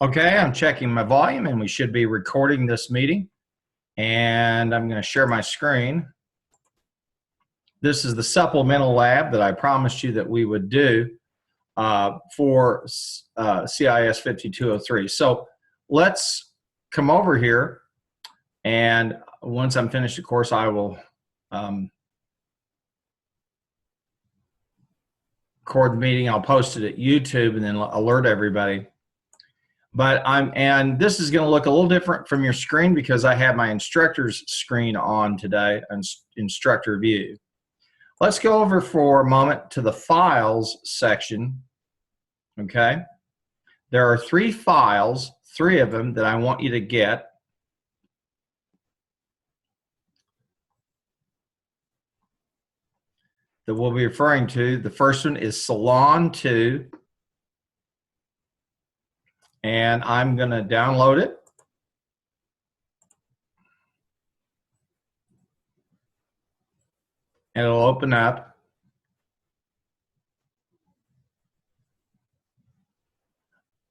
Okay, I'm checking my volume and we should be recording this meeting. And I'm going to share my screen. This is the supplemental lab that I promised you that we would do for CIS 5203. So let's come over here, and once I'm finished the course, I will record the meeting. I'll post it at YouTube and then alert everybody. And this is going to look a little different from your screen because I have my instructor's screen on today, instructor view. Let's go over for a moment to the files section. Okay. There are 3 files, 3 of them that I want you to get. That we'll be referring to. The first one is Salon 2. And I'm going to download it. And it'll open up.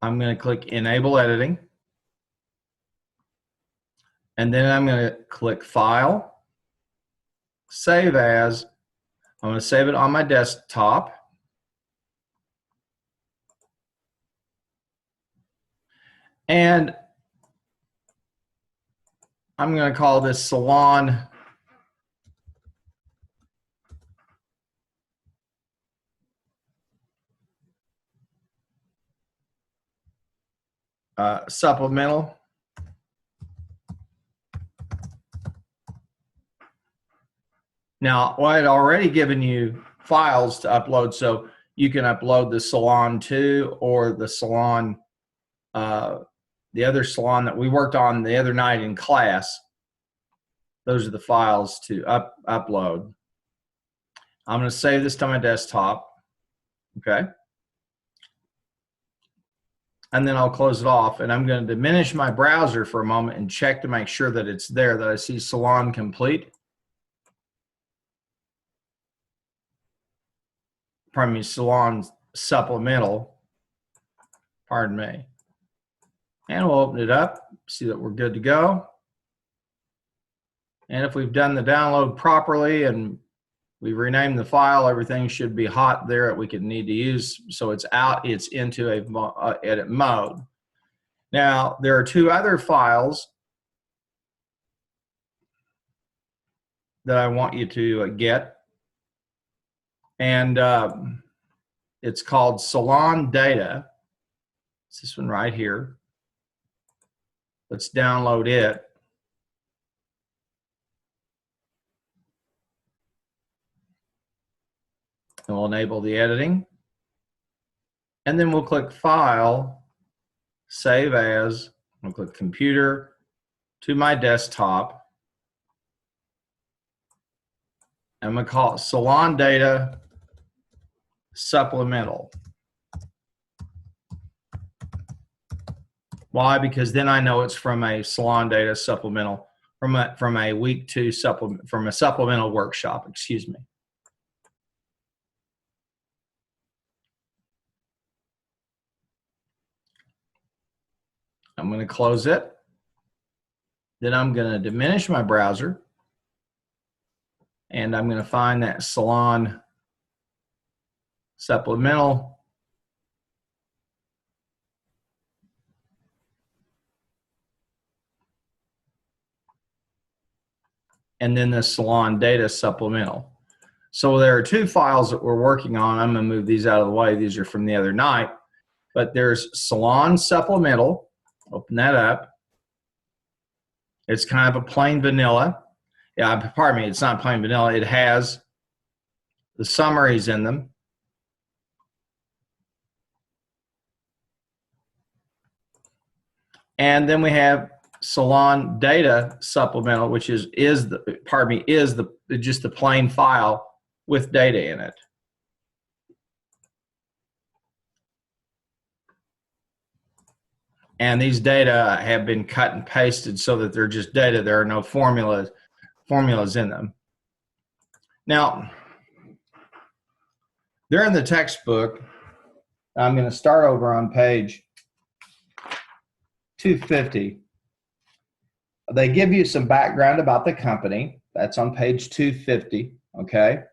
I'm going to click Enable Editing. And then I'm going to click File, Save As. I'm going to save it on my desktop. And I'm going to call this Salon Supplemental. Now, I had already given you files to upload, so you can upload the Salon 2 or the Salon, the other Salon that we worked on the other night in class. Those are the files to upload. I'm going to save this to my desktop, okay? And then I'll close it off, and I'm going to diminish my browser for a moment and check to make sure that it's there, that I see Salon Complete. Pardon me, Salon Supplemental, pardon me. And we'll open it up, see that we're good to go. And if we've done the download properly and we've renamed the file, everything should be hot there that we could need to use. So it's out, it's into a edit mode. Now, there are 2 other files that I want you to get. And it's called Salon Data. It's this one right here. Let's download it. And we'll enable the editing. And then we'll click File, Save As. We'll click Computer to my desktop. I'm going to call it Salon Data Supplemental. Why? Because then I know it's from a Salon Data Supplemental, from a week 2 supplement, from a supplemental workshop, excuse me. I'm going to close it. Then I'm going to diminish my browser. And I'm going to find that Salon Supplemental. And then the Salon Data Supplemental. So there are 2 files that we're working on. I'm going to move these out of the way. These are from the other night. But there's Salon Supplemental. Open that up. It's kind of a plain vanilla. Yeah, pardon me, it's not plain vanilla. It has the summaries in them. And then we have Salon Data Supplemental, which is just the plain file with data in it. And these data have been cut and pasted so that they're just data. There are no formulas in them. Now, they're in the textbook. I'm going to start over on page 250. They give you some background about the company. That's on page 250, okay?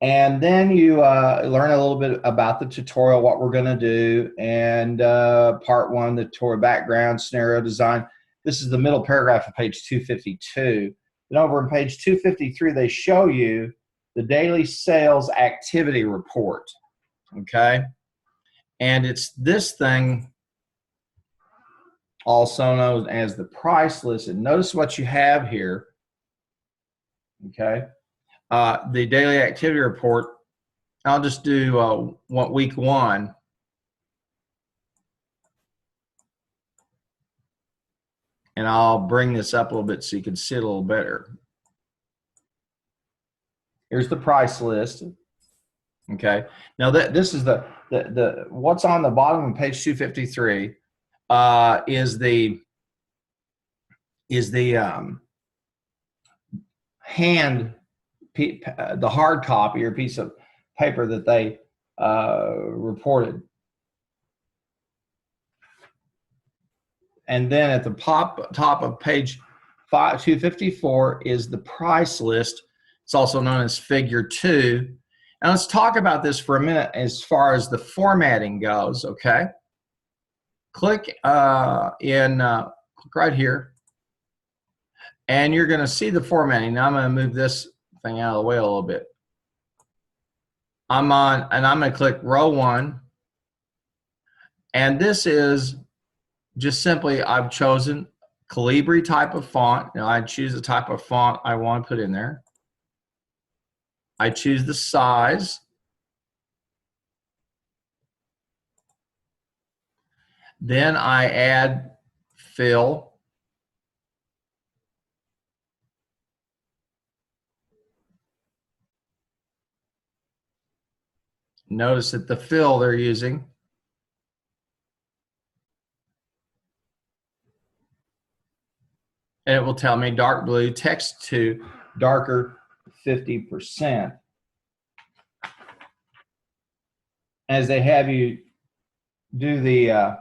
And then you learn a little bit about the tutorial, what we're going to do, and part one, the tutorial background, scenario design. This is the middle paragraph of page 252. Then over on page 253, they show you the daily sales activity report, okay? And it's this thing, also known as the price list. And notice what you have here, okay? The daily activity report. I'll just do week 1. And I'll bring this up a little bit so you can see it a little better. Here's the price list. Okay. Now this is the what's on the bottom of page 253 is the the hard copy or piece of paper that they reported. And then at the top of page 254 is the price list. It's also known as figure 2. And let's talk about this for a minute as far as the formatting goes, okay? Click right here, and you're going to see the formatting. Now I'm going to move this thing out of the way a little bit. I'm going to click row 1, and this is just simply, I've chosen Calibri type of font. Now I choose the type of font I want to put in there. I choose the size. Then I add fill. Notice that the fill they're using and it will tell me dark blue, text to darker 50%. As they have you do the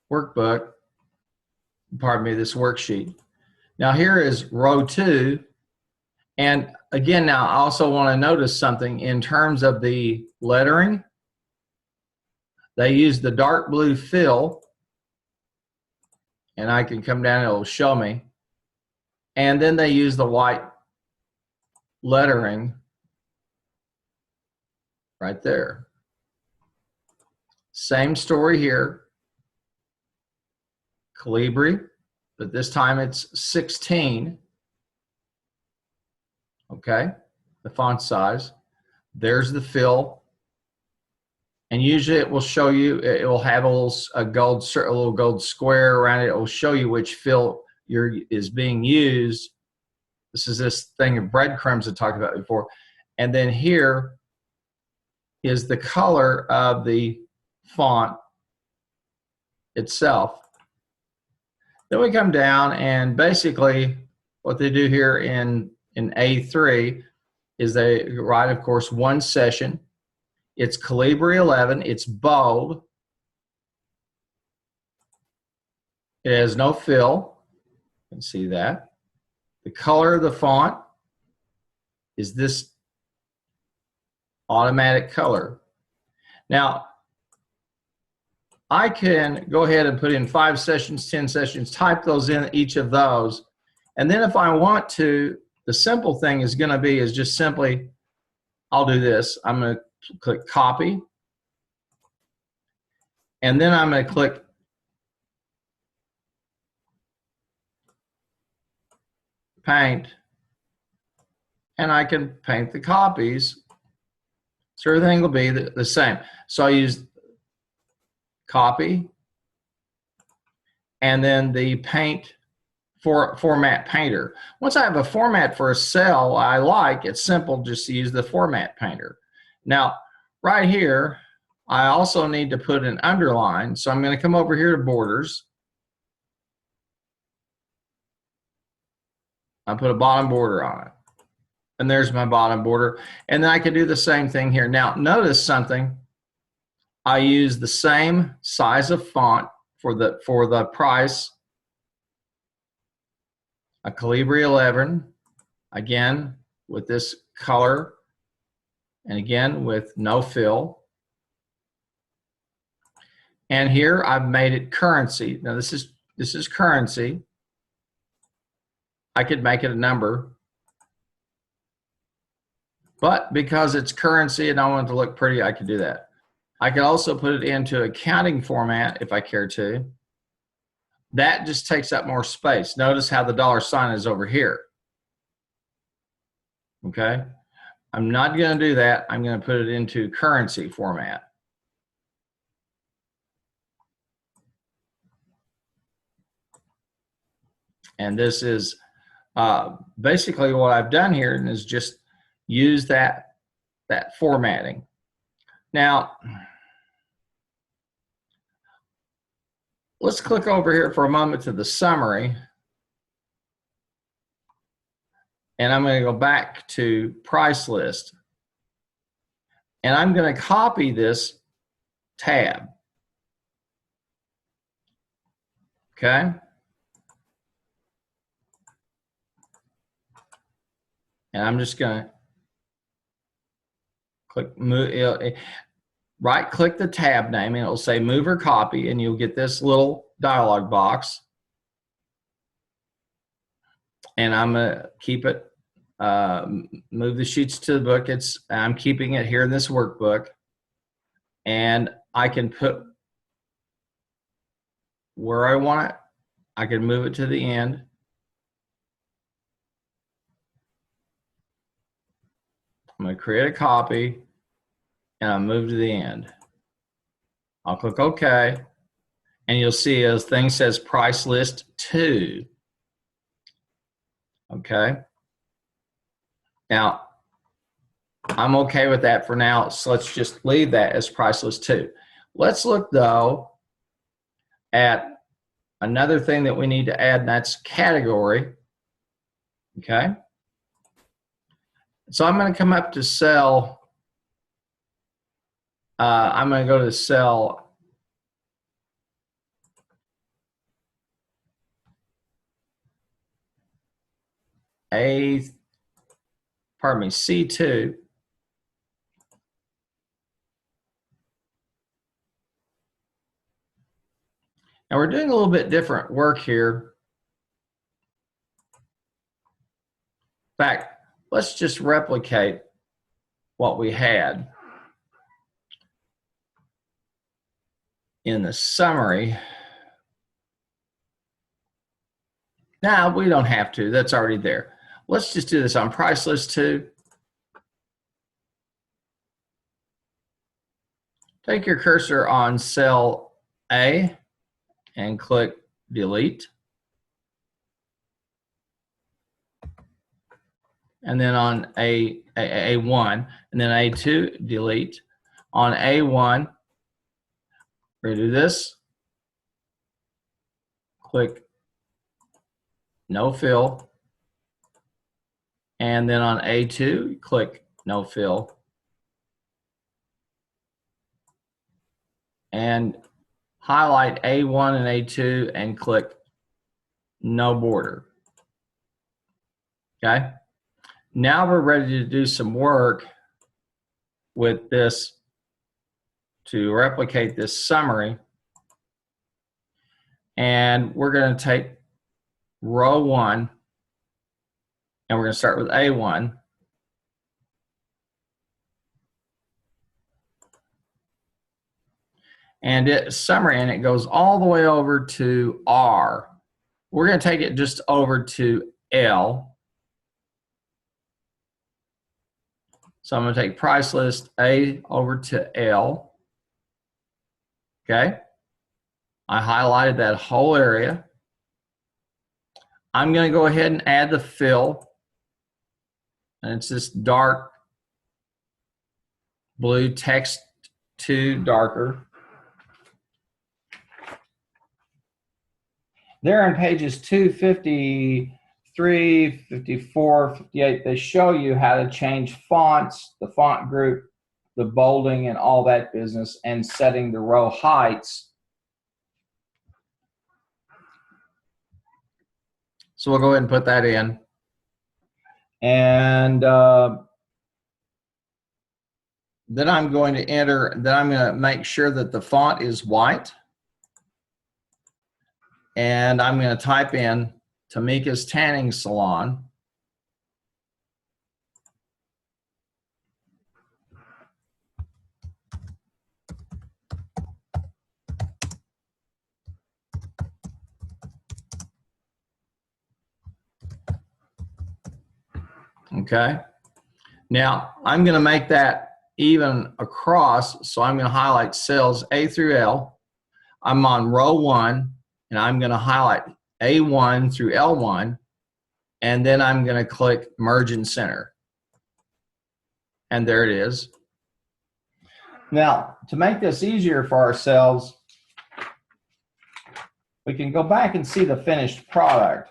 workbook, pardon me, this worksheet. Now here is row 2. And again, now I also want to notice something in terms of the lettering. They use the dark blue fill, and I can come down, it'll show me. And then they use the white lettering right there. Same story here. Calibri, but this time it's 16. Okay, the font size. There's the fill, and usually it will show you. It will have a little gold square around it. It will show you which fill is being used. This is this thing of breadcrumbs I talked about before, and then here is the color of the font itself. Then we come down, and basically what they do here in A3 is they write, of course, one session. It's Calibri 11. It's bold. It has no fill. You can see that. The color of the font is this automatic color. Now, I can go ahead and put in 5 sessions, 10 sessions, type those in each of those. And then if I want to, the simple thing is going to be is just simply, I'll do this. I'm going to click copy. And then I'm going to click paint. And I can paint the copies. So everything will be the same. So I use copy and then the paint format painter. Once I have a format for a cell I like, it's simple just to use the format painter. Now right here I also need to put an underline. So I'm going to come over here to borders. I put a bottom border on it. And there's my bottom border. And then I can do the same thing here. Now, notice something. I use the same size of font for the price, a Calibri 11, again, with this color, and again, with no fill. And here I've made it currency. Now this is currency. I could make it a number, but because it's currency and I want it to look pretty, I could do that. I could also put it into accounting format if I care to. That just takes up more space. Notice how the dollar sign is over here. Okay, I'm not going to do that. I'm going to put it into currency format. And this is basically what I've done here, and is just use that formatting. Now, let's click over here for a moment to the summary. And I'm going to go back to price list. And I'm going to copy this tab. Okay. And I'm just going to click move, right click the tab name, and it'll say move or copy, and you'll get this little dialog box. And I'm going to keep it, move the sheets to the book. I'm keeping it here in this workbook. And I can put where I want it. I can move it to the end. I'm going to create a copy, and I'll move to the end. I'll click OK, and you'll see as thing says price list 2. Okay. Now, I'm okay with that for now, so let's just leave that as price list 2. Let's look, though, at another thing that we need to add, and that's category. Okay. So I'm going to come up to cell. I'm going to go to cell C2. And we're doing a little bit different work here. In fact, let's just replicate what we had in the summary. Now, we don't have to. That's already there. Let's just do this on price list 2. Take your cursor on cell A and click delete. And then on A1, and then A2, delete. On A1, we're going to do this. Click no fill. And then on A2, click no fill. And highlight A1 and A2 and click no border. Okay. Now we're ready to do some work with this to replicate this summary. And we're going to take row 1, and we're going to start with A1. And it's summary, and it goes all the way over to R. We're going to take it just over to L. So I'm going to take price list A over to L. Okay. I highlighted that whole area. I'm going to go ahead and add the fill. And it's this dark blue text to darker. There on pages 253, 54, 58, they show you how to change fonts, the font group, the bolding, and all that business, and setting the row heights. So we'll go ahead and put that in. And then I'm going to make sure that the font is white. And I'm going to type in Tamika's Tanning Salon. Okay. Now I'm going to make that even across, so I'm going to highlight cells A through L. I'm on row 1, and I'm going to highlight A1 through L1, and then I'm going to click Merge and Center. And there it is. Now, to make this easier for ourselves, we can go back and see the finished product.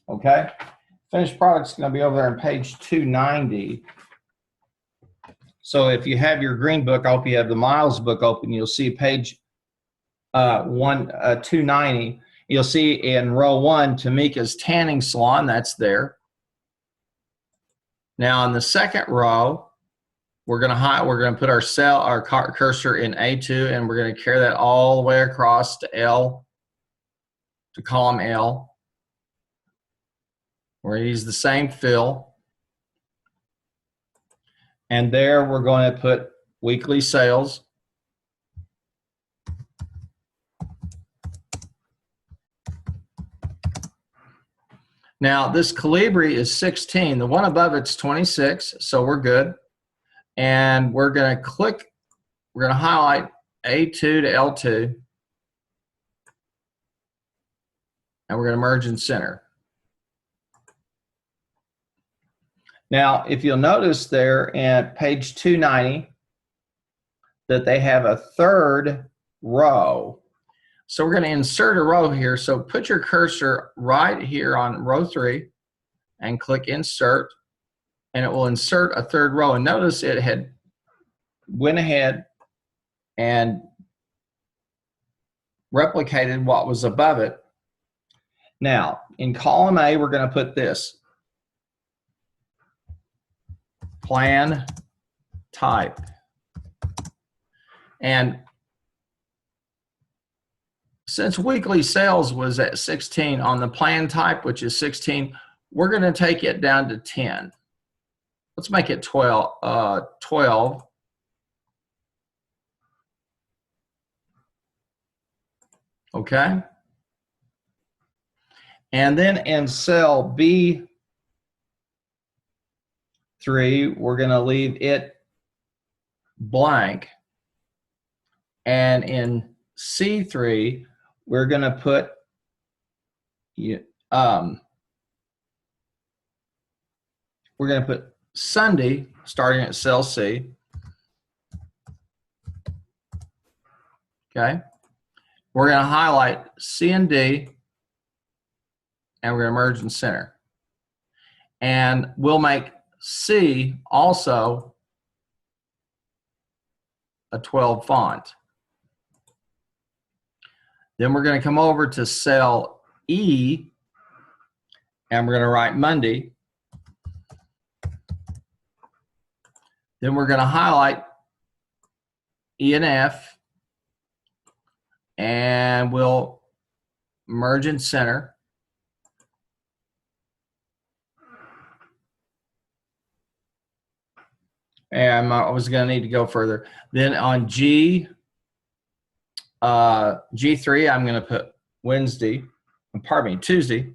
Okay? Finished product's going to be over there on page 290. So if you have your green book, I hope you have the Miles book open. You'll see page 290. You'll see in row 1, Tamika's Tanning Salon. That's there. Now in the second row, we're going to put our cursor in A2, and we're going to carry that all the way across to L, to column L. We're going to use the same fill. And there we're going to put weekly sales. Now this Calibri is 16. The one above it's 26, so we're good. And we're going to highlight A2 to L2. And we're going to merge and center. Now, if you'll notice there at page 290 that they have a third row. So we're going to insert a row here. So put your cursor right here on row 3 and click Insert, and it will insert a third row. And notice it had went ahead and replicated what was above it. Now, in column A, we're going to put this. Plan type. And since weekly sales was at 16 on the plan type, which is 16, we're going to take it down to 10. Let's make it 12. Okay. And then in cell B3, we're going to leave it blank. And in C3, we're going to put Sunday starting at cell C. Okay. We're going to highlight C and D, and we're going to merge and center. And we'll make C also a 12 font. Then we're going to come over to cell E, and we're going to write Monday. Then we're going to highlight E and F, and we'll merge and center. And I was going to need to go further. Then on G3, I'm going to put Tuesday.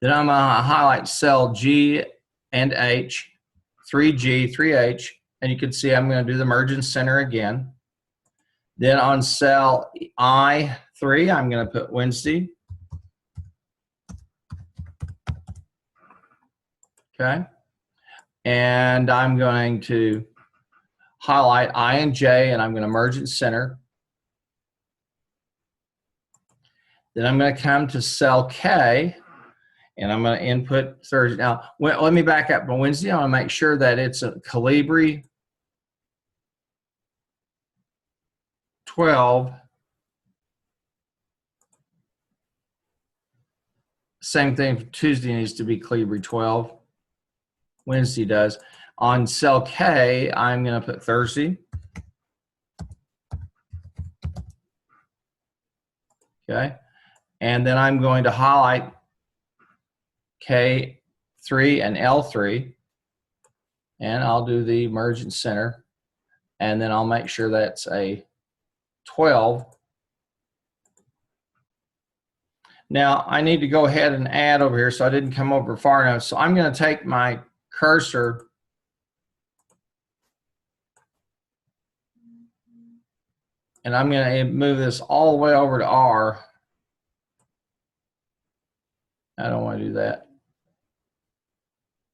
Then I'm going to highlight cell G and H, 3G, 3H, and you can see I'm going to do the merge and center again. Then on cell I3, I'm going to put Wednesday. Okay. And I'm going to highlight I and J, and I'm going to merge and center. Then I'm going to come to cell K, and I'm going to input Thursday. Now, let me back up. On Wednesday, I want to make sure that it's a Calibri 12. Same thing for Tuesday needs to be Calibri 12. Wednesday does. On cell K, I'm going to put Thursday. Okay. And then I'm going to highlight K3 and L3. And I'll do the merge and center. And then I'll make sure that's a 12. Now I need to go ahead and add over here, so I didn't come over far enough. So I'm going to take my cursor and I'm going to move this all the way over to R. I don't want to do that.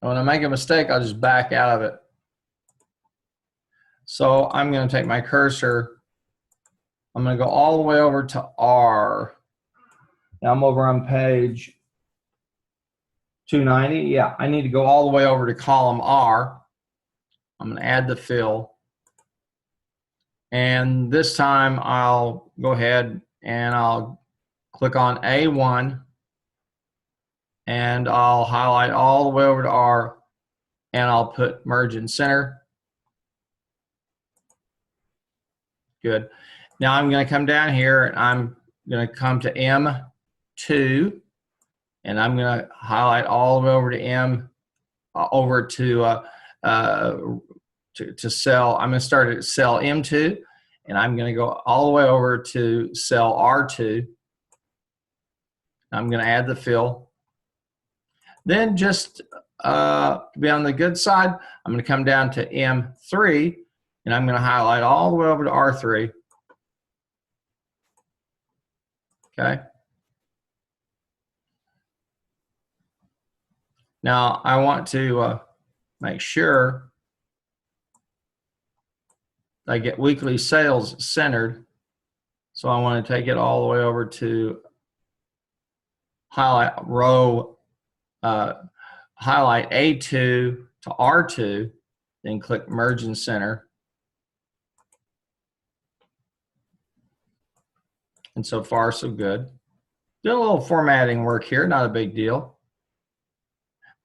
When I make a mistake, I'll just back out of it. So I'm going to take my cursor. I'm going to go all the way over to R. Now I'm over on page 290. Yeah, I need to go all the way over to column R. I'm going to add the fill. And this time I'll go ahead and I'll click on A1 and I'll highlight all the way over to R and I'll put merge and center. Good. Now I'm going to come down here and I'm going to come to M2 and I'm going to highlight all the way over to M, over to cell. I'm going to start at cell M2 and I'm going to go all the way over to cell R2. I'm going to add the fill. Then just to be on the good side, I'm going to come down to M3 and I'm going to highlight all the way over to R3. Okay. Now I want to make sure I get weekly sales centered. So I want to take it all the way over to highlight row, highlight A2 to R2, then click merge and center. And so far, so good. Doing a little formatting work here, not a big deal.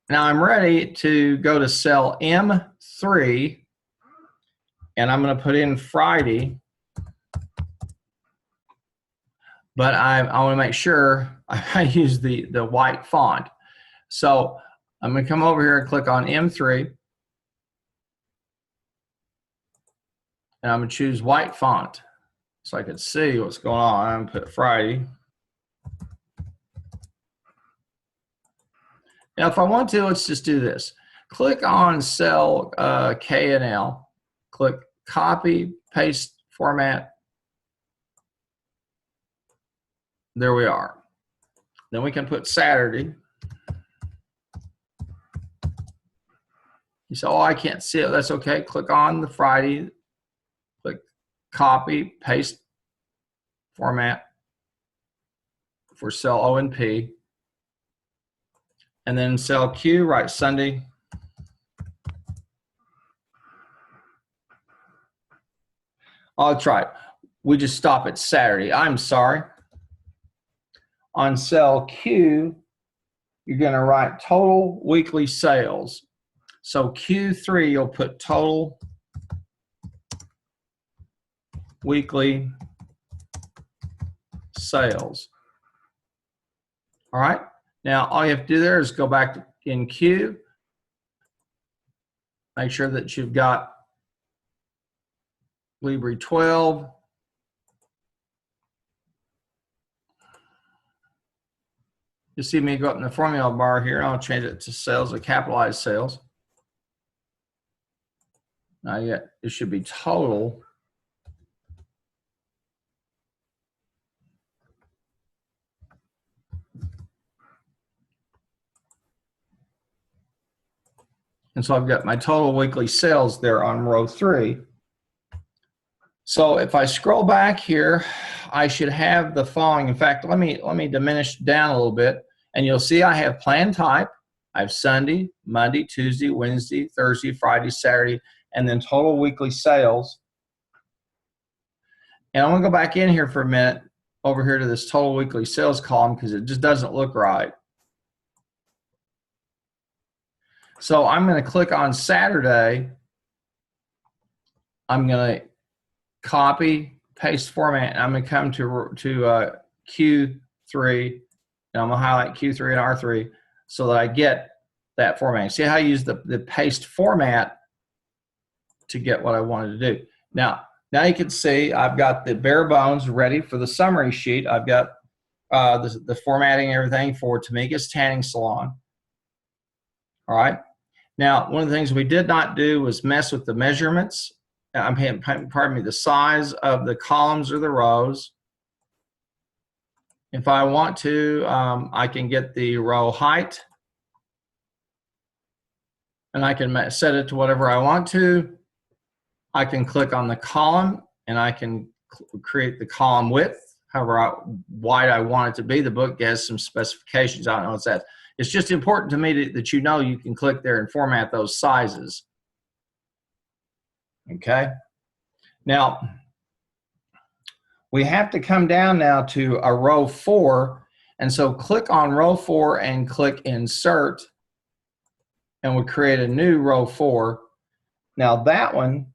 Now I'm ready to go to cell M3, and I'm going to put in Friday. But I want to make sure I use the white font. So I'm going to come over here and click on M3. And I'm going to choose white font so I can see what's going on. I'm going to put Friday. Now, if I want to, let's just do this. Click on cell K and L. Click copy, paste, format. There we are. Then we can put Saturday. You say, oh, I can't see it. That's okay. Click on the Friday. Click copy, paste, format for cell O and P. And then cell Q, write Sunday. Oh, that's right. We just stop at Saturday. I'm sorry. On cell Q, you're going to write total weekly sales. So Q3, you'll put total weekly sales. All right. Now, all you have to do there is go back in Q. Make sure that you've got Libri 12. You see me go up in the formula bar here. I'll change it to sales, or capitalized sales. Now it should be total. And so I've got my total weekly sales there on row 3. So if I scroll back here, I should have the following. In fact, let me diminish down a little bit, and you'll see I have plan type. I have Sunday, Monday, Tuesday, Wednesday, Thursday, Friday, Saturday, and then total weekly sales. And I'm going to go back in here for a minute over here to this total weekly sales column because it just doesn't look right. So I'm going to click on Saturday. I'm going to copy, paste format, and I'm going to come to Q3, and I'm going to highlight Q3 and R3 so that I get that formatting. See how I use the paste format to get what I wanted to do. Now you can see I've got the bare bones ready for the summary sheet. I've got the formatting and everything for Tamika's Tanning Salon. All right. Now, one of the things we did not do was mess with the measurements. Pardon me, the size of the columns or the rows. If I want to, I can get the row height, and I can set it to whatever I want to. I can click on the column, and I can create the column width, however wide I want it to be. The book has some specifications. I don't know what that. It's just important to me that you know you can click there and format those sizes. Okay. Now, we have to come down now to a row 4. And so click on row 4 and click Insert. And we'll create a new row 4. Now, that one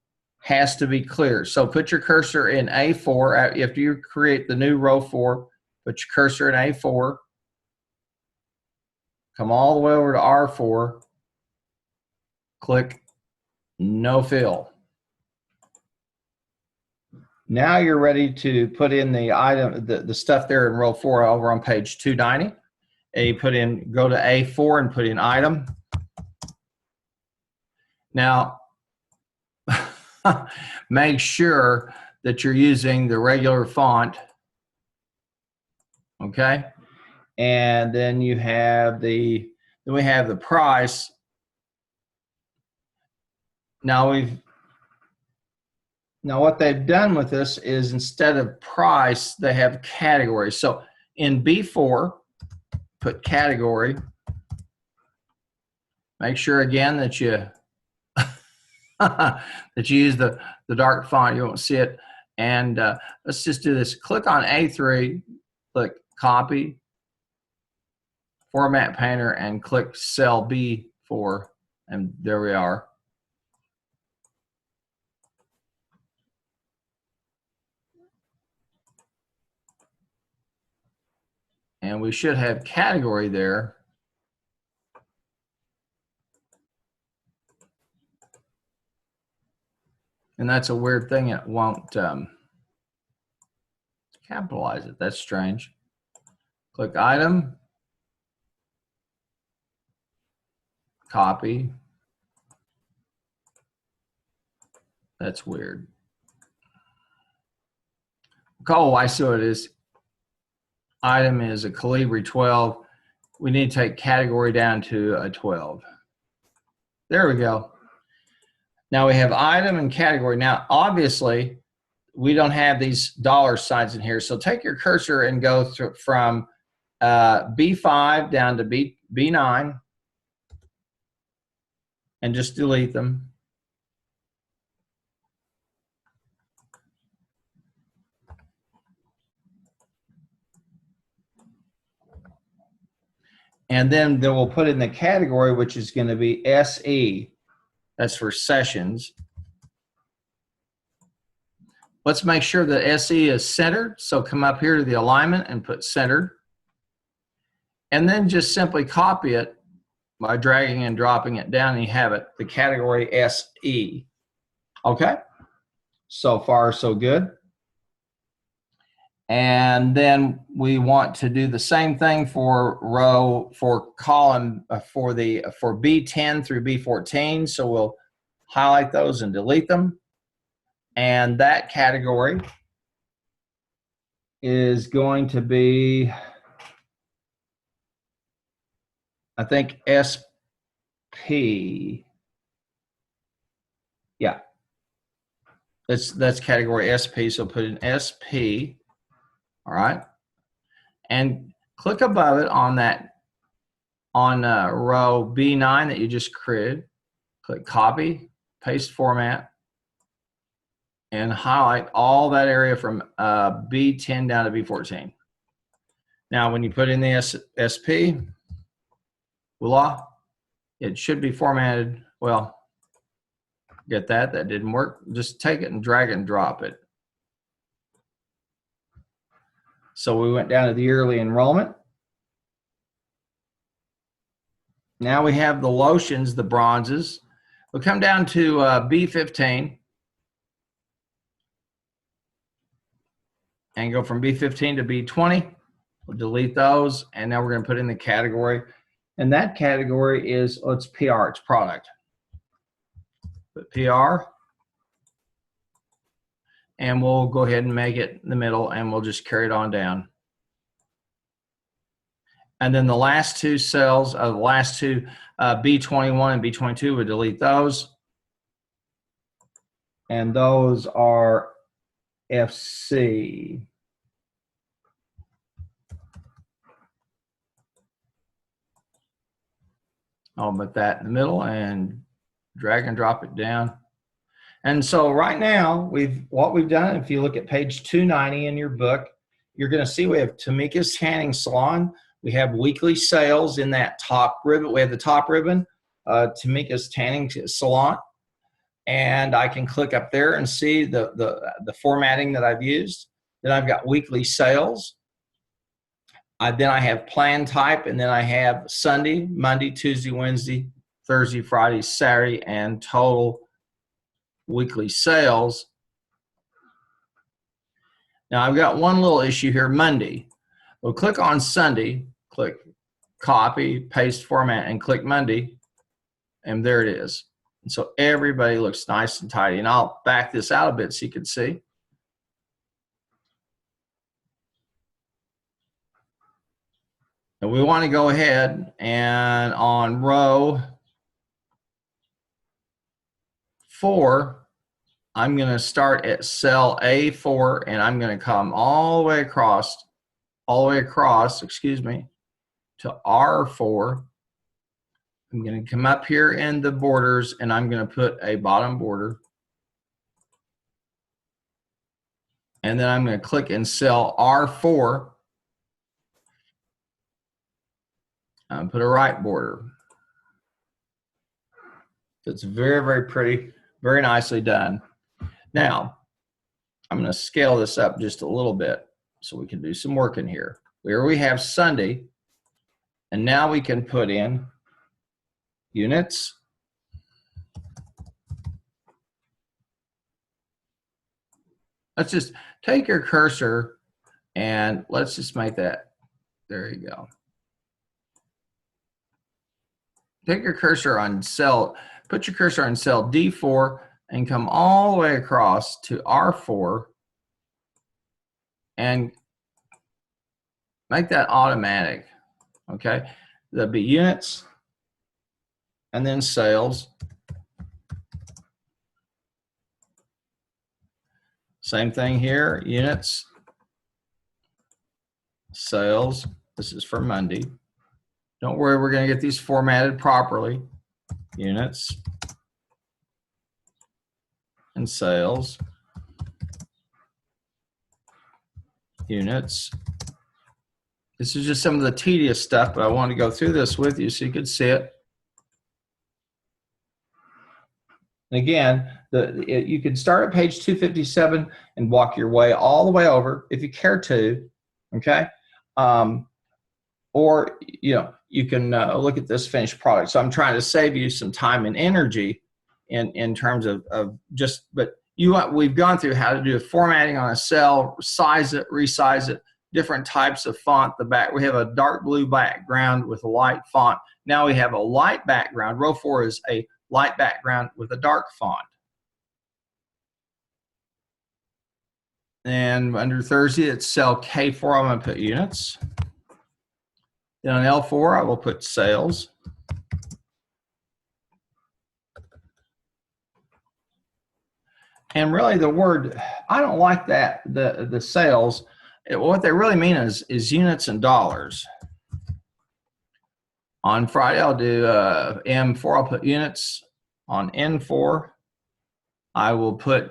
has to be clear. So put your cursor in A4. After you create the new row 4, put your cursor in A4. Come all the way over to R4, click No Fill. Now you're ready to put in the item, the stuff there in row 4 over on page 290. And you go to A4 and put in item. Now, make sure that you're using the regular font, okay? And then we have the price. Now what they've done with this is instead of price, they have categories. So in B4, put category. Make sure again that you that you use the dark font. You won't see it. And let's just do this. Click on A3, click copy, format painter, and click cell B4, and there we are. And we should have category there. And that's a weird thing. It won't capitalize it. That's strange. Click item, copy. That's weird. Oh, I see what it is. Item is a Calibri 12. We need to take category down to a 12. There we go. Now we have item and category. Now, obviously, we don't have these dollar signs in here. So take your cursor and go through from B5 down to B9 and just delete them. And then we'll put in the category, which is going to be SE. That's for sessions. Let's make sure that SE is centered. So come up here to the alignment and put centered. And then just simply copy it by dragging and dropping it down, and you have it, the category SE. Okay? So far, so good. And then we want to do the same thing for column for B10 through B14. So we'll highlight those and delete them. And that category is going to be, I think, SP. Yeah, that's category SP. So put in SP. All right, and click above it on that on row B9 that you just created. Click copy, paste format, and highlight all that area from B10 down to B14. Now, when you put in the SP, voila, it should be formatted. Well, get that didn't work. Just take it and drag and drop it. So we went down to the yearly enrollment. Now we have the lotions, the bronzes. We'll come down to B15 and go from B15 to B20. We'll delete those, and now we're going to put in the category. And that category is, oh, it's PR, it's product. Put PR. And we'll go ahead and make it in the middle, and we'll just carry it on down. And then the last two cells, the last two, B21 and B22, we'll delete those. And those are FC. I'll put that in the middle and drag and drop it down. And so right now, what we've done, if you look at page 290 in your book, you're going to see we have Tamika's Tanning Salon. We have weekly sales in that top ribbon. We have the top ribbon, Tamika's Tanning Salon. And I can click up there and see the formatting that I've used. Then I've got weekly sales. Then I have plan type, and then I have Sunday, Monday, Tuesday, Wednesday, Thursday, Friday, Saturday, and total weekly sales. Now I've got one little issue here, Monday. We'll click on Sunday, click copy, paste format, and click Monday, and there it is. And so everybody looks nice and tidy. And I'll back this out a bit so you can see. And we want to go ahead and on row 4, I'm going to start at cell A4, and I'm going to come all the way across, excuse me, to R4. I'm going to come up here in the borders, and I'm going to put a bottom border. And then I'm going to click in cell R4 and put a right border. It's very, very pretty, very nicely done. Now, I'm going to scale this up just a little bit so we can do some work in here. Here we have Sunday, and now we can put in units. Let's just take your cursor and let's just make that, there you go. Take your cursor on cell, put your cursor on cell D4 and come all the way across to R4 and make that automatic, okay? There'll be units and then sales. Same thing here, units, sales. This is for Monday. Don't worry, we're going to get these formatted properly. Units and sales. Units. This is just some of the tedious stuff, but I want to go through this with you so you could see it. And again, you can start at page 257 and walk your way all the way over if you care to, okay? Or, you know, you can look at this finished product. So I'm trying to save you some time and energy in terms of just, but we've gone through how to do formatting on a cell, size it, resize it, different types of font. We have a dark blue background with a light font. Now we have a light background. Row 4 is a light background with a dark font. And under Thursday, it's cell K4. I'm going to put units. Then on L4, I will put sales. And really the word, I don't like that, the sales. What they really mean is units and dollars. On Friday, I'll do M4, I'll put units. On N4, I will put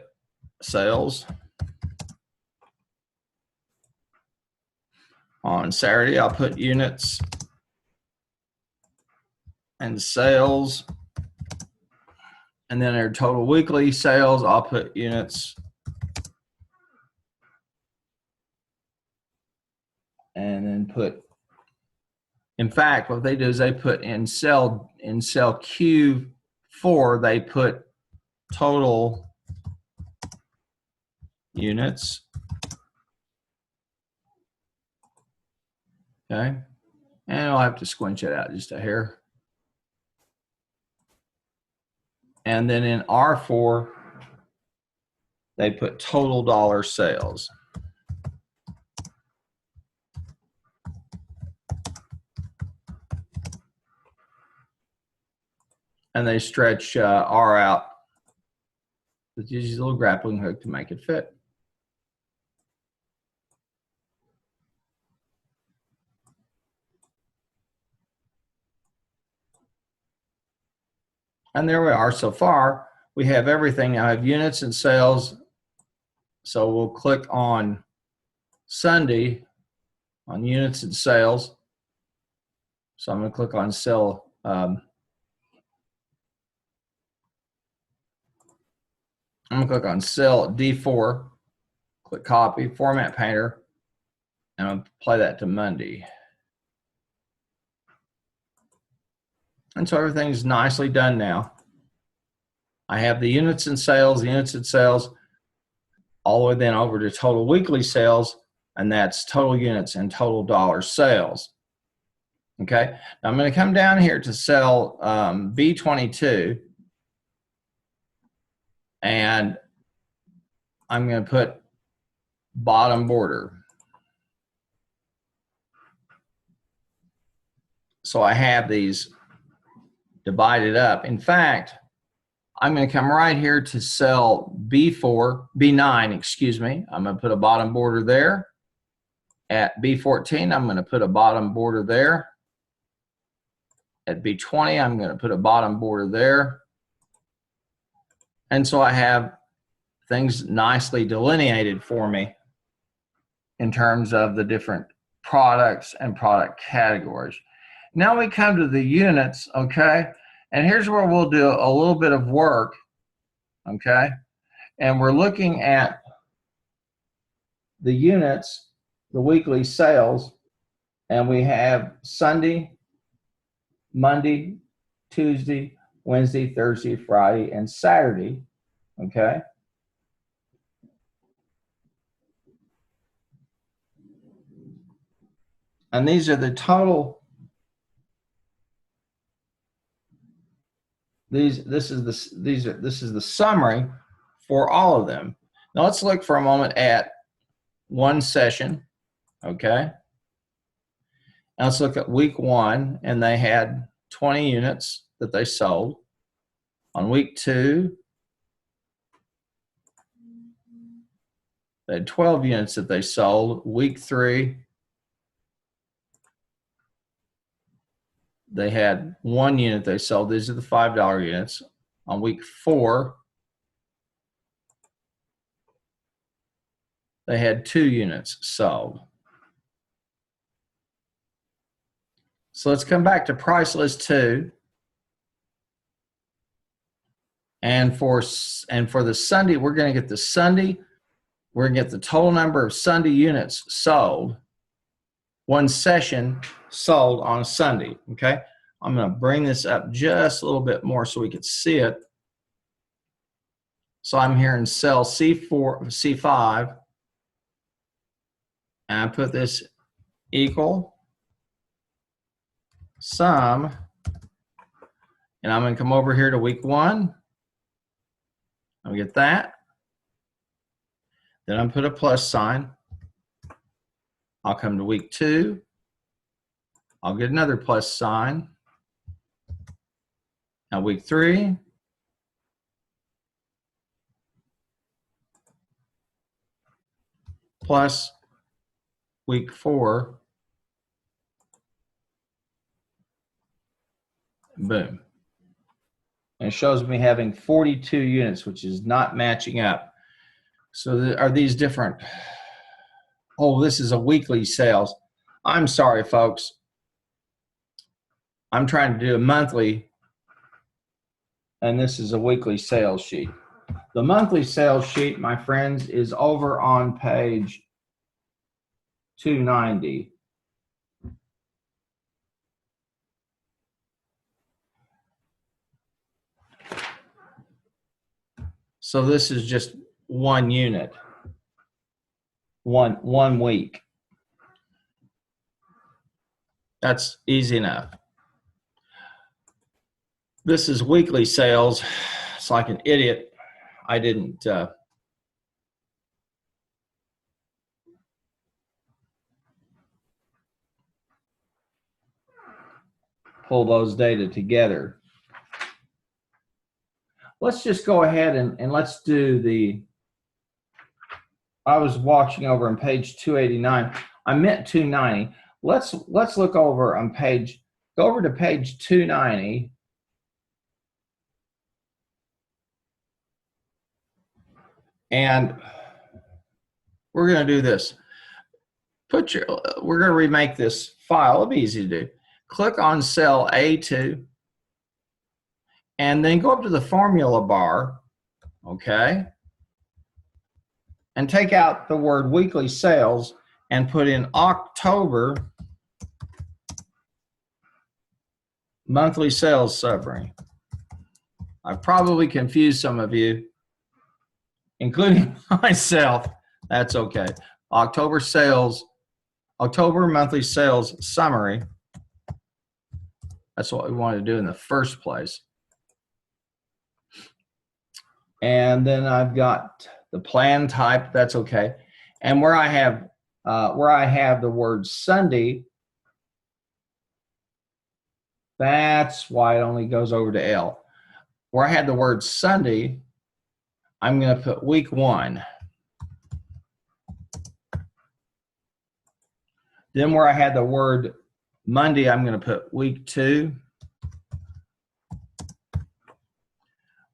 sales. On Saturday, I'll put units and sales. And then our total weekly sales, I'll put units and then put, in fact, what they do is they put in cell Q4, they put total units. Okay. And I'll have to squinch it out just a hair. And then in R4, they put total dollar sales. And they stretch R out with these little grappling hook to make it fit. And there we are. So far, we have everything. Now I have units and sales. So we'll click on Sunday on units and sales. So I'm going to click on sell. I'm going to click on cell D4, click copy, format painter, and I'll play that to Monday. And so everything's nicely done now. I have the units and sales, all the way then over to total weekly sales, and that's total units and total dollar sales. Okay, now I'm going to come down here to cell B22, and I'm going to put bottom border. So I have these divided up. In fact, I'm going to come right here to cell B9, excuse me. I'm going to put a bottom border there. At B14, I'm going to put a bottom border there. At B20, I'm going to put a bottom border there. And so I have things nicely delineated for me in terms of the different products and product categories. Now we come to the units, okay? And here's where we'll do a little bit of work, okay? And we're looking at the units, the weekly sales, and we have Sunday, Monday, Tuesday, Wednesday, Thursday, Friday, and Saturday, okay? And these are the total. This is the summary for all of them. Now let's look for a moment at one session, okay? Now let's look at week 1, and they had 20 units that they sold. On week 2, they had 12 units that they sold. Week 3, they had 1 unit they sold. These are the $5 units. On week 4, they had 2 units sold. So let's come back to price list 2. And for the Sunday, we're going to get the Sunday. We're going to get the total number of Sunday units sold. 1 session sold on a Sunday, okay? I'm going to bring this up just a little bit more so we can see it. So I'm here in cell C5, and I put this equal sum, and I'm going to come over here to week 1. I'll get that. Then I'm put a plus sign. I'll come to week 2. I'll get another plus sign. Now week 3. plus week 4. Boom. And it shows me having 42 units, which is not matching up. So are these different? Oh, this is a weekly sales. I'm sorry, folks. I'm trying to do a monthly, and this is a weekly sales sheet. The monthly sales sheet, my friends, is over on page 290. So this is just 1 unit, one week. That's easy enough. This is weekly sales. It's like an idiot. I didn't pull those data together. Let's just go ahead and let's do the, I was watching over on page 289. I meant 290. Let's look over on page, go over to page 290. And we're going to do this. We're going to remake this file. It'll be easy to do. Click on cell A2 and then go up to the formula bar, okay? And take out the word weekly sales and put in October monthly sales summary. I've probably confused some of you, including myself. That's okay. October monthly sales summary. That's what we wanted to do in the first place. And then I've got the plan type. That's okay. And where I have the word Sunday, that's why it only goes over to L. Where I had the word Sunday, I'm going to put week 1. Then where I had the word Monday, I'm going to put week 2.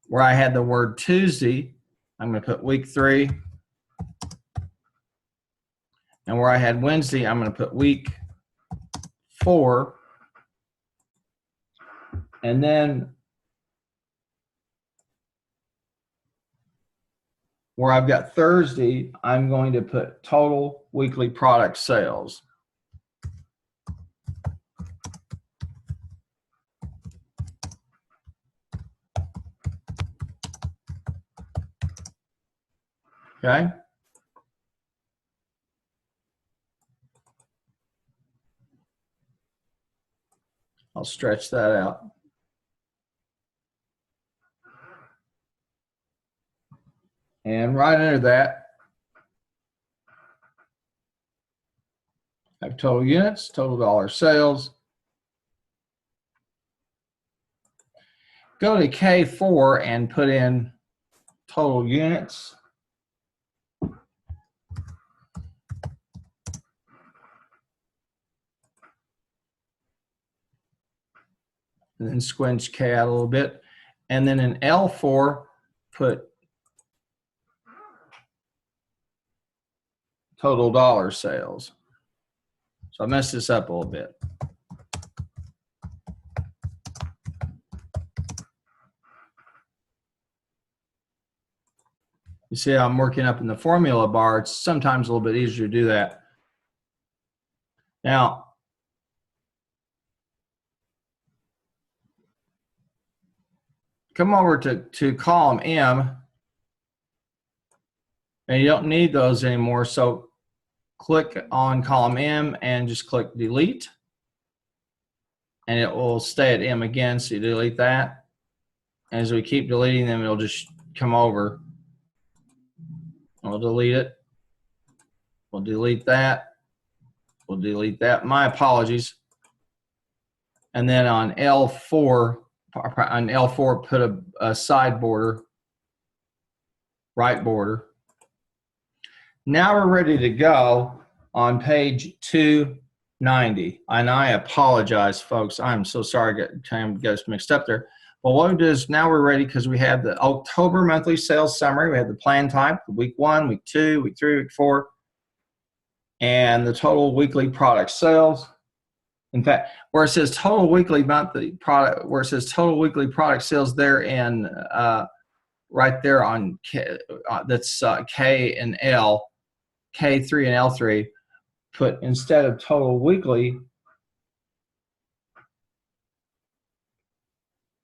Where I had the word Tuesday, I'm going to put week 3. And where I had Wednesday, I'm going to put week 4. And then where I've got Thursday, I'm going to put total weekly product sales. Okay? I'll stretch that out. And right under that, I have total units, total dollar sales. Go to K4 and put in total units. And then squinch K out a little bit. And then in L4, put total dollar sales. So I messed this up a little bit. You see how I'm working up in the formula bar. It's sometimes a little bit easier to do that. Now, come over to column M, and you don't need those anymore. So click on column M and just click delete, and it will stay at M again. So you delete that. And as we keep deleting them, it'll just come over. We'll delete it. We'll delete that. We'll delete that. My apologies. And then on L4, put a side border, right border. Now we're ready to go on page 290. And I apologize, folks. I'm so sorry I got us mixed up there. But what we do is now we're ready because we have the October monthly sales summary. We have the plan type, week 1, week 2, week 3, week 4, and the total weekly product sales. In fact, where it says total weekly monthly product, where it says total weekly product sales there in right there on K, that's K and L, K3 and L3, put instead of total weekly,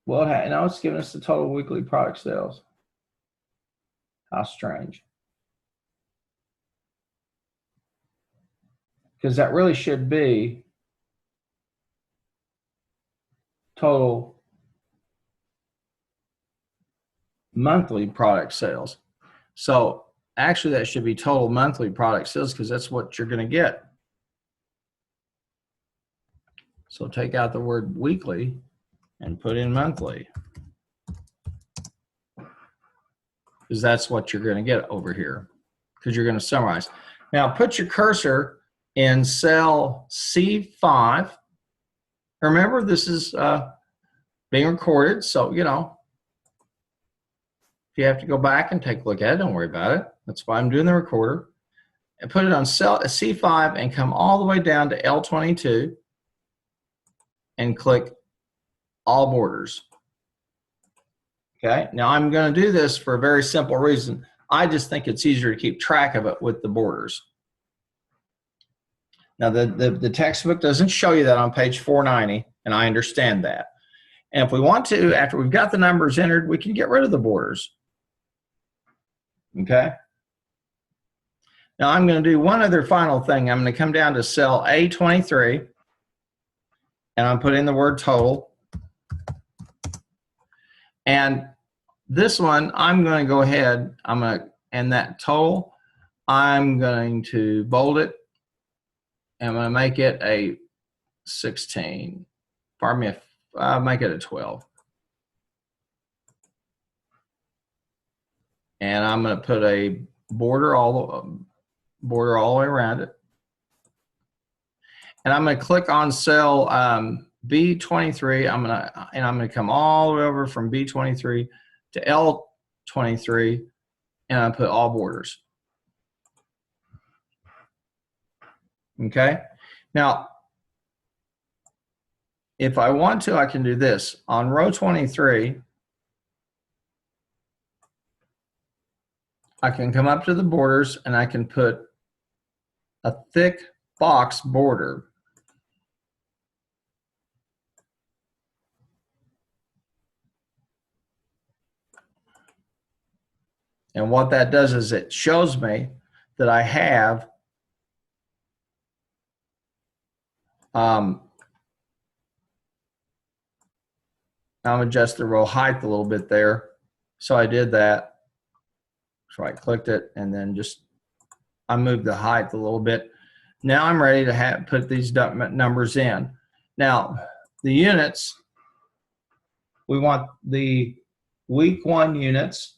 well, now it's giving us the total weekly product sales. How strange. Because that really should be total monthly product sales. So actually that should be total monthly product sales because that's what you're going to get. So take out the word weekly and put in monthly, because that's what you're going to get over here, because you're going to summarize. Now put your cursor in cell C5. Remember, this is being recorded, so you know, if you have to go back and take a look at it, don't worry about it. That's why I'm doing the recorder. And put it on cell C5 and come all the way down to L22 and click all borders. Okay, now I'm going to do this for a very simple reason. I just think it's easier to keep track of it with the borders. Now the textbook doesn't show you that on page 490, and I understand that. And if we want to, after we've got the numbers entered, we can get rid of the borders. Okay. Now I'm going to do one other final thing. I'm going to come down to cell A23, and I'm putting the word total. And this one, I'm going to go ahead, and that total, I'm going to bold it. I'm going to make it a 16. Pardon me, I'll make it a 12. And I'm going to put a border all the way around it. And I'm going to click on cell B23. I'm going to come all the way over from B23 to L23, and I put all borders. Okay. Now, if I want to, I can do this. On row 23, I can come up to the borders and I can put a thick box border. And what that does is it shows me that I have I'll adjust the row height a little bit there. So I did that. So I clicked it and then just I moved the height a little bit. Now I'm ready to put these numbers in. Now the units, we want the week 1 units,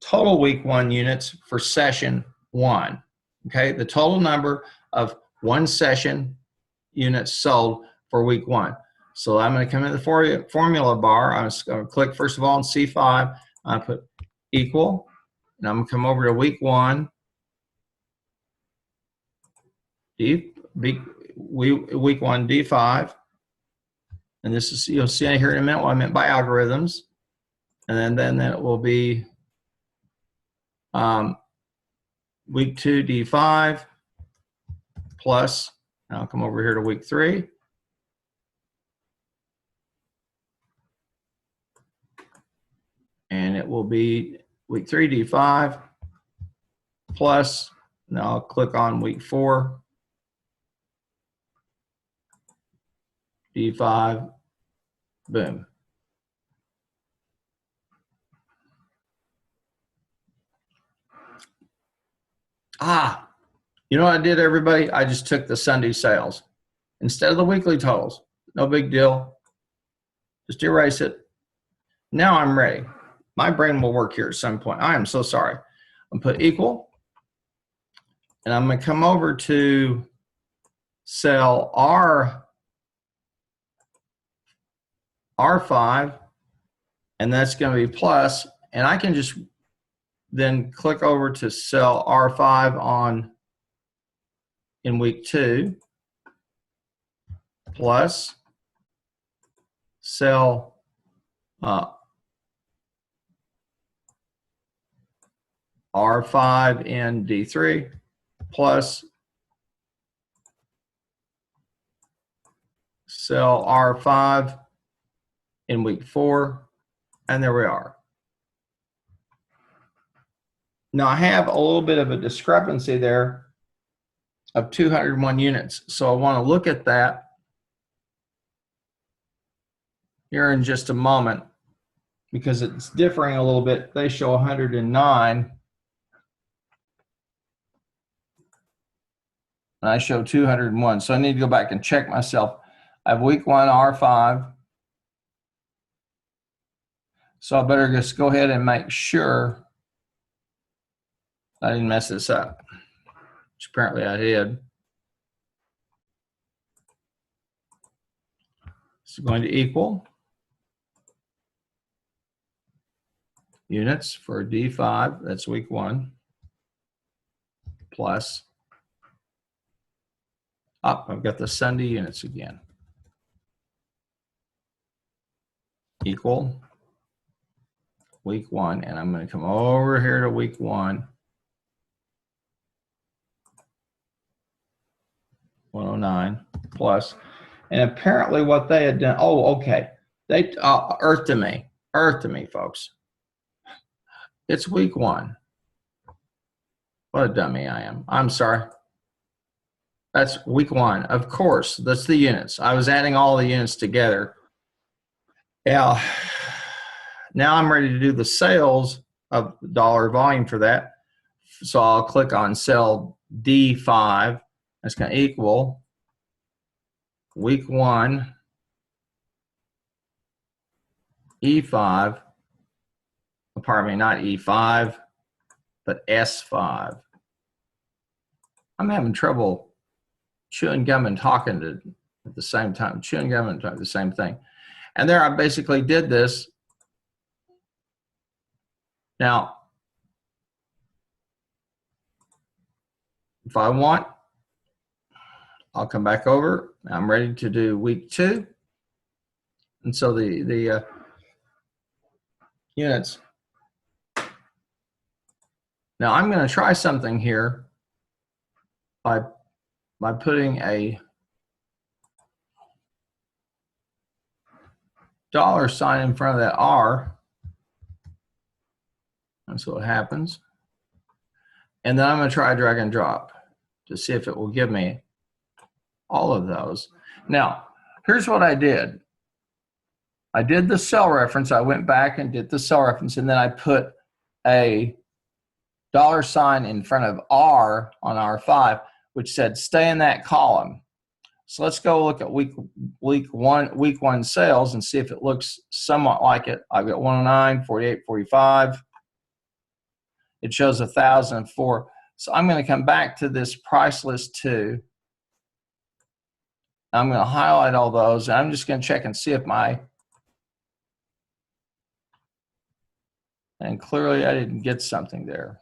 total week 1 units for session 1. Okay, the total number of 1 session units sold for week 1. So I'm going to come in the formula bar. I'm just going to click first of all on C5. I put equal, and I'm going to come over to week 1. Week 1 D5, and this is, you'll see here in a minute what I meant by algorithms, and then it will be week 2 D5 plus. Now I'll come over here to week 3. And it will be week 3 D5 plus. Now I'll click on week 4 D5. Boom. You know what I did, everybody? I just took the Sunday sales instead of the weekly totals. No big deal. Just erase it. Now I'm ready. My brain will work here at some point. I am so sorry. I'm put equal. And I'm going to come over to cell R5, and that's going to be plus, and I can just then click over to cell R5 in week 2, plus cell R5 in D3, plus cell R5 in week 4, and there we are. Now I have a little bit of a discrepancy there of 201 units. So I want to look at that here in just a moment because it's differing a little bit. They show 109 and I show 201. So I need to go back and check myself. I have week 1 R5. So I better just go ahead and make sure I didn't mess this up, which apparently I did. It's going to equal units for D5, that's week 1, plus, I've got the Sunday units again, equal week 1, and I'm going to come over here to week 1, 109 plus, and apparently what they had done, oh, okay, they earth to me, folks. It's week 1. What a dummy I am. I'm sorry. That's week 1. Of course, that's the units. I was adding all the units together. Now I'm ready to do the sales of dollar volume for that. So I'll click on cell D5. That's going to equal week 1 E5. Pardon me, not E5, but S5. I'm having trouble chewing gum and talking at the same time. Chewing gum and talking the same thing. And there I basically did this. Now, if I want, I'll come back over. I'm ready to do week 2. And so the units. Now I'm going to try something here by putting a $sign in front of that R. That's what happens. And then I'm going to try drag and drop to see if it will give me all of those. Now, here's what I did. I did the cell reference. I went back and did the cell reference, and then I put a $sign in front of R on R5, which said stay in that column. So let's go look at week one sales and see if it looks somewhat like it. I've got 109, 48, 45. It shows 1,004. So I'm going to come back to this price list 2. I'm going to highlight all those, and I'm just going to check and see if and clearly I didn't get something there.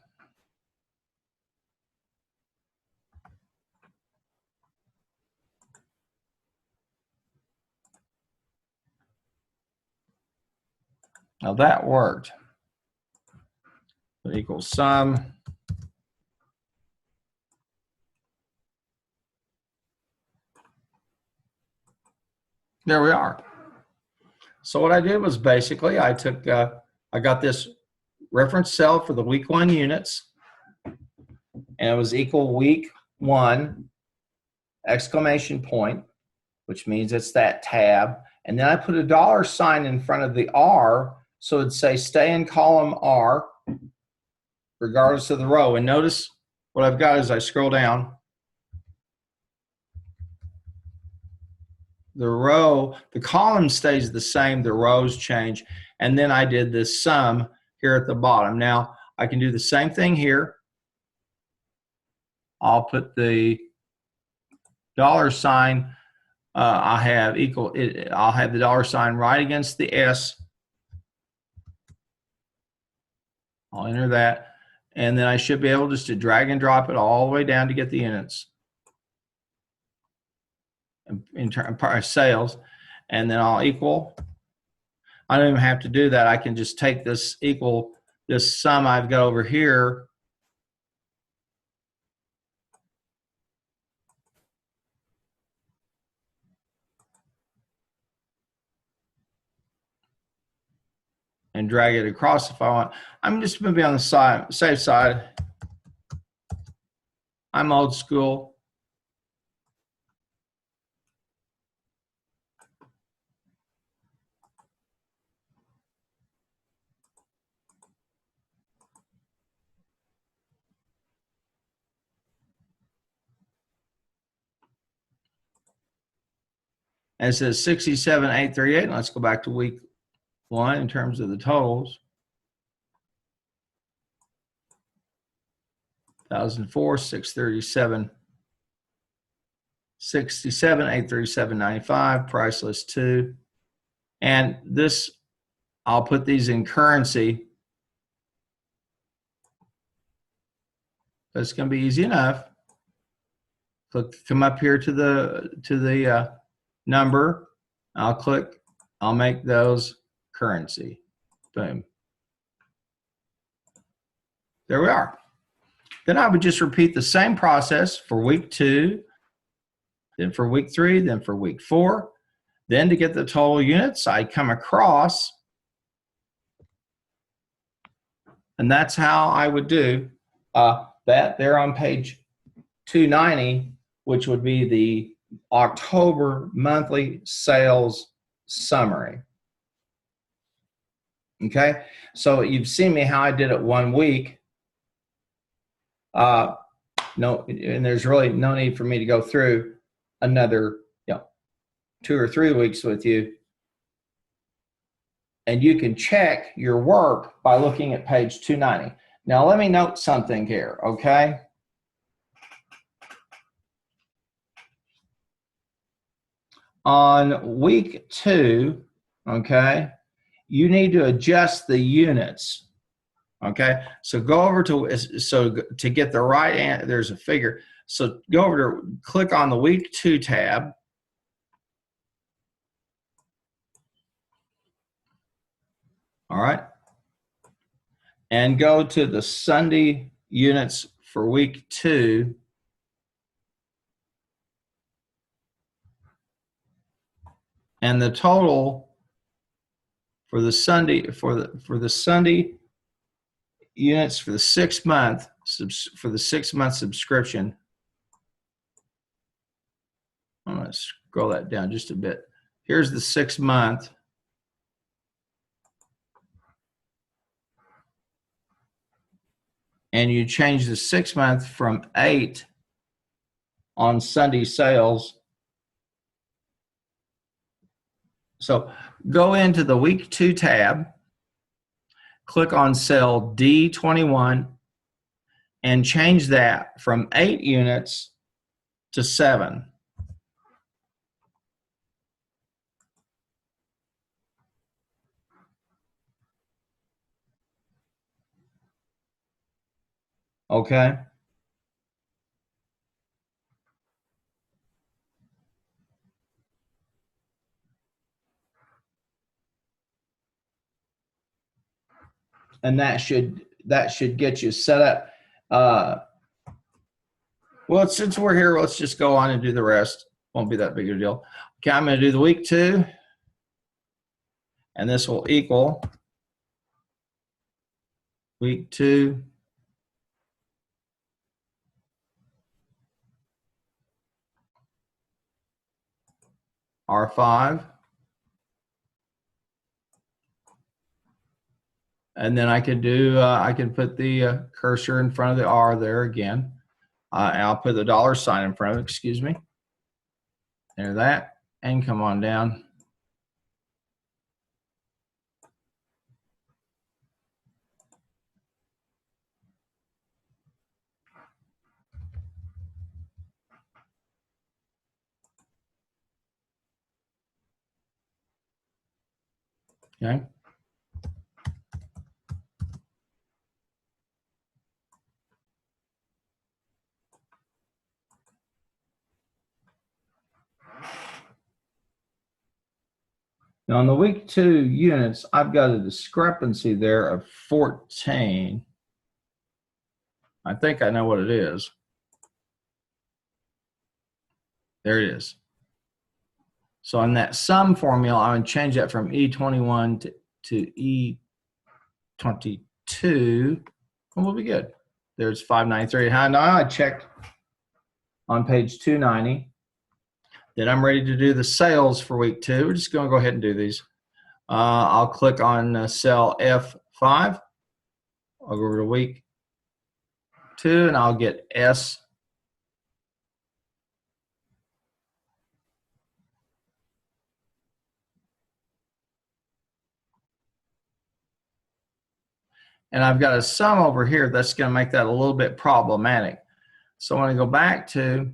Now that worked. It equals sum. There we are. So what I did was basically I took, I got this reference cell for the week 1 units, and it was equal week 1 exclamation point, which means it's that tab. And then I put a $sign in front of the R, so it'd say stay in column R, regardless of the row. And notice what I've got as I scroll down. The row, the column stays the same, the rows change. And then I did this sum here at the bottom. Now, I can do the same thing here. I'll put the dollar sign. I have equal. I'll have the dollar sign right against the S. I'll enter that, and then I should be able just to drag and drop it all the way down to get the units in terms of sales, and then I'll equal. I don't even have to do that. I can just take this equal this sum I've got over here. And drag it across if I want. I'm just going to be on the safe side. I'm old school. And it says 67,838. Let's go back to week 1 in terms of the totals. 1,004, 637, 67, 837.95. Price list 2. And this, I'll put these in currency. That's going to be easy enough. Come up here to the number. I'll click. I'll make those currency. Boom. There we are. Then I would just repeat the same process for week 2, then for week 3, then for week 4. Then to get the total units, I come across, and that's how I would do that there on page 290, which would be the October monthly sales summary. Okay, so you've seen me how I did it 1 week. No, and there's really no need for me to go through another 2 or 3 weeks with you. And you can check your work by looking at page 290. Now let me note something here, okay? On week 2, okay, you need to adjust the units, okay? So go over to get the right answer, there's a figure. So go over to, click on the week 2 tab. All right. And go to the Sunday units for week 2. And the total for the Sunday Sunday units for the 6 month subscription. I'm going to scroll that down just a bit. Here's the 6 month. And you change the 6 month from 8 on Sunday sales. So go into the week 2 tab, click on cell D21, and change that from 8 units to 7. Okay. And that should get you set up. Well, since we're here, let's just go on and do the rest. Won't be that big a deal. Okay, I'm going to do the week 2, and this will equal week 2 R5. And then I can do, I can put the cursor in front of the R there again. And I'll put the dollar sign in front of it, excuse me. There, that, and come on down. Okay. Now on the week 2 units, I've got a discrepancy there of 14. I think I know what it is. There it is. So in that sum formula, I'm going to change that from E21 to E22, and we'll be good. There's 593. Now I checked on page 290 that I'm ready to do the sales for week 2. We're just going to go ahead and do these. I'll click on cell F5. I'll go over to week 2, and I'll get S. And I've got a sum over here that's going to make that a little bit problematic. So when I go back to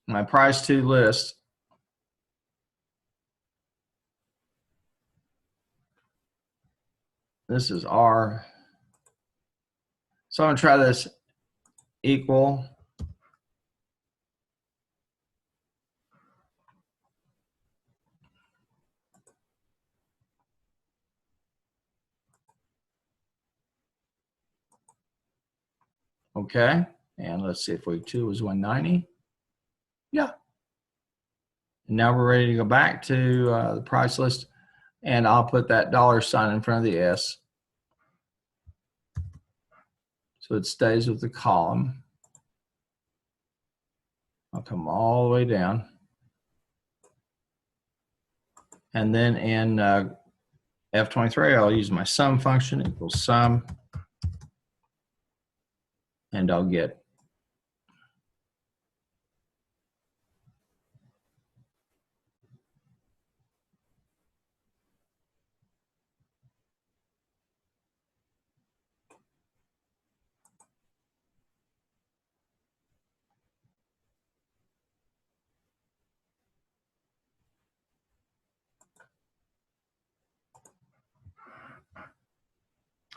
my price to list, this is R. So I'm going to try this equal. Okay, and let's see if week 2 was 190. Yeah. And now we're ready to go back to the price list, and I'll put that $sign in front of the S. So it stays with the column. I'll come all the way down. And then in F23, I'll use my sum function equals sum, and I'll get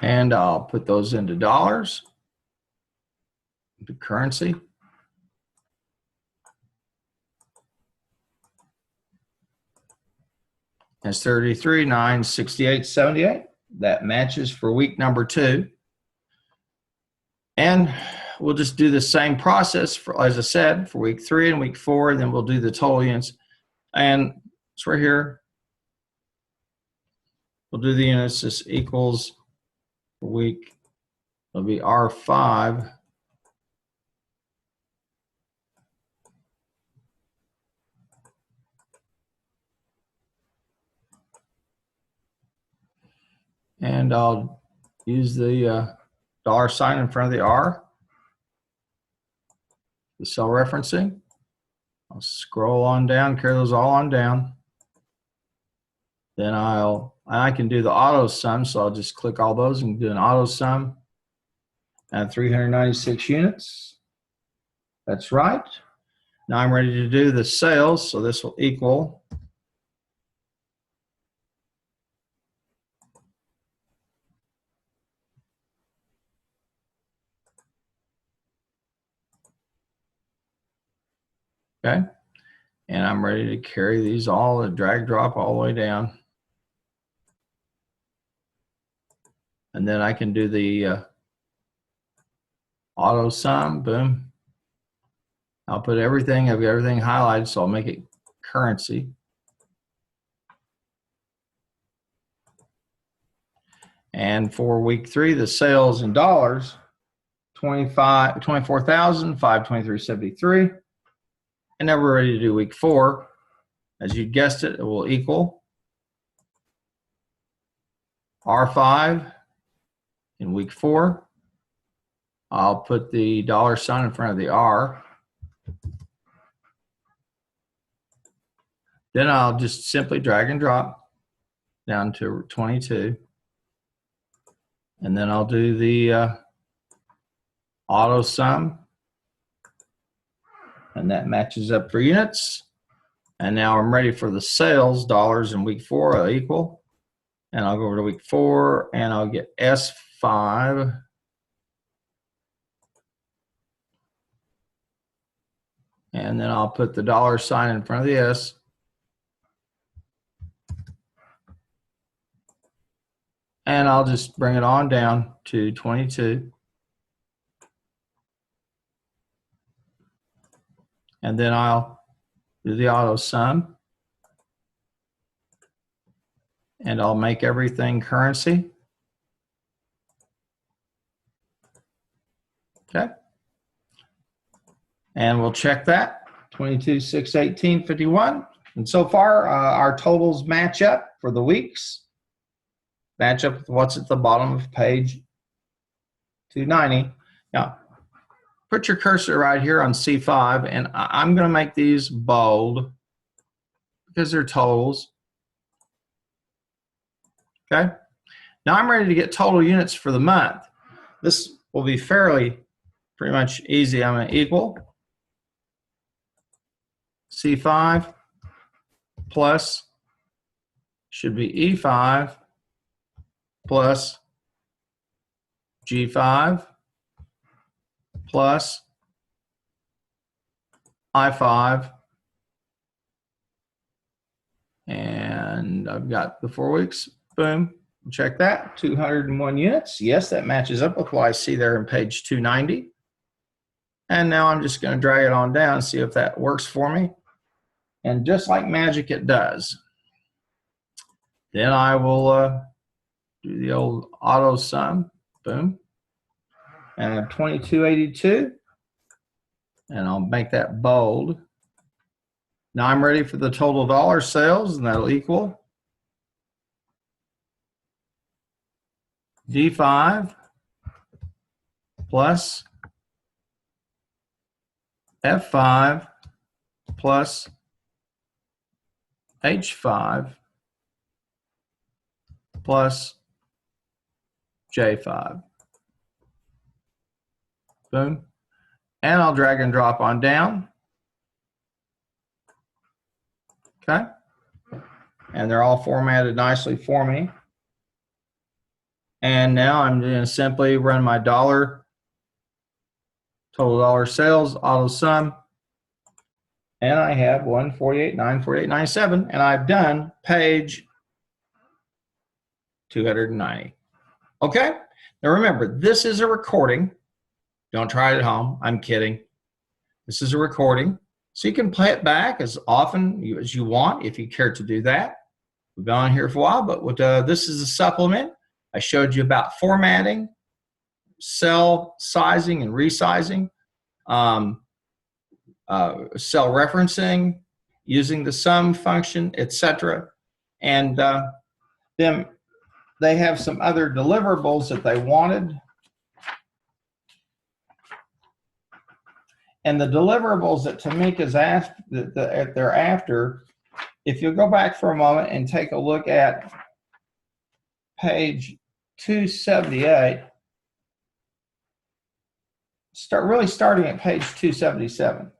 and I'll put those into dollars, the currency. That's 33,968.78. That matches for week number 2. And we'll just do the same process for, as I said, for week 3 and week 4, and then we'll do the total units. And it's right here. We'll do the units. This equals for week, it'll be R5. And I'll use the $sign in front of the R, the cell referencing. I'll scroll on down, carry those all on down. Then I can do the auto sum, so I'll just click all those and do an auto sum at 396 units. That's right. Now I'm ready to do the sales, so this will equal okay, and I'm ready to carry these all, drag drop all the way down. And then I can do the auto sum, boom. I'll put everything, I've got everything highlighted, so I'll make it currency. And for week 3, the sales in dollars, 24,523.73. And now we're ready to do week 4. As you guessed it, it will equal R5 in week 4. I'll put the $sign in front of the R. Then I'll just simply drag and drop down to 22. And then I'll do the auto sum. And that matches up for units. And now I'm ready for the sales dollars in week 4 equal. And I'll go over to week 4 and I'll get S5. And then I'll put the dollar sign in front of the S. And I'll just bring it on down to 22. And then I'll do the auto sum. And I'll make everything currency. Okay. And we'll check that. 22, 6, 18, 51. And so far, our totals match up for the weeks. Match up with what's at the bottom of page 290. Now, put your cursor right here on C5, and I'm going to make these bold because they're totals. Okay. Now I'm ready to get total units for the month. This will be pretty much easy. I'm going to equal C5 plus should be E5 plus G5 plus I5, and I've got the 4 weeks. Boom. Check that. 201 units. Yes, that matches up with what I see there in page 290. And now I'm just going to drag it on down and see if that works for me. And just like magic, it does. Then I will do the old auto sum. Boom. And I have 2282. And I'll make that bold. Now I'm ready for the total dollar sales, and that'll equal D5 plus F5 plus H5 plus J5. Boom. And I'll drag and drop on down. Okay. And they're all formatted nicely for me. And now I'm going to simply run my total dollar sales, auto sum. And I have 148, 948, 97. And I've done page 290. Okay. Now remember, this is a recording. Don't try it at home. I'm kidding. This is a recording. So you can play it back as often as you want if you care to do that. We've been on here for a while, but this is a supplement. I showed you about formatting, cell sizing and resizing, cell referencing, using the sum function, etc. And then they have some other deliverables that they wanted. And the deliverables that Tamika's asked, that they're after, if you'll go back for a moment and take a look at page 278, starting at page 277.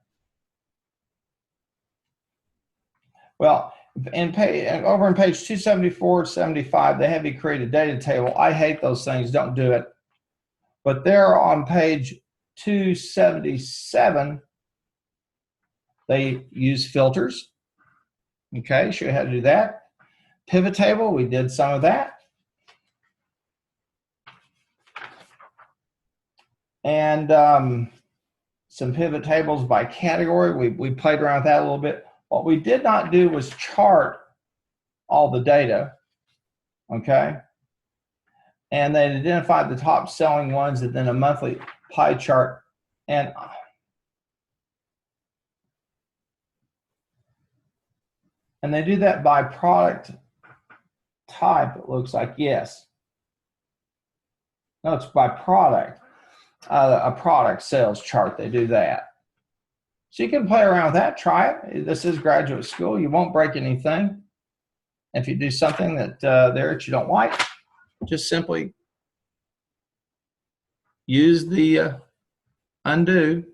Well, over on page 274, 75, they have you create a data table. I hate those things. Don't do it. But there on page 277, they use filters. Okay, show you how to do that. Pivot table, we did some of that. And some pivot tables by category. We played around with that a little bit. What we did not do was chart all the data, okay? And they identified the top selling ones and then a monthly pie chart. And they do that by product type, it looks like, yes. No, it's by product. A product sales chart, they do that. So you can play around with that, try it. This is graduate school. You won't break anything. If you do something that you don't like, just simply use the undo,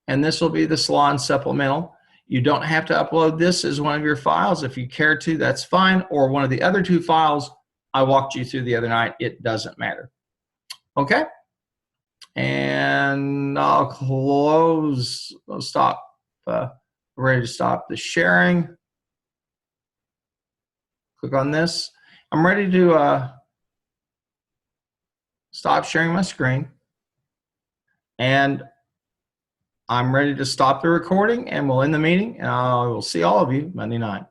and this will be the salon supplemental. You don't have to upload this as one of your files. If you care to, that's fine. Or one of the other 2 files I walked you through the other night. It doesn't matter. Okay? And I'll close, I'll stop, ready to stop the sharing. Click on this. I'm ready to stop sharing my screen. And I'm ready to stop the recording, and we'll end the meeting. And I will see all of you Monday night.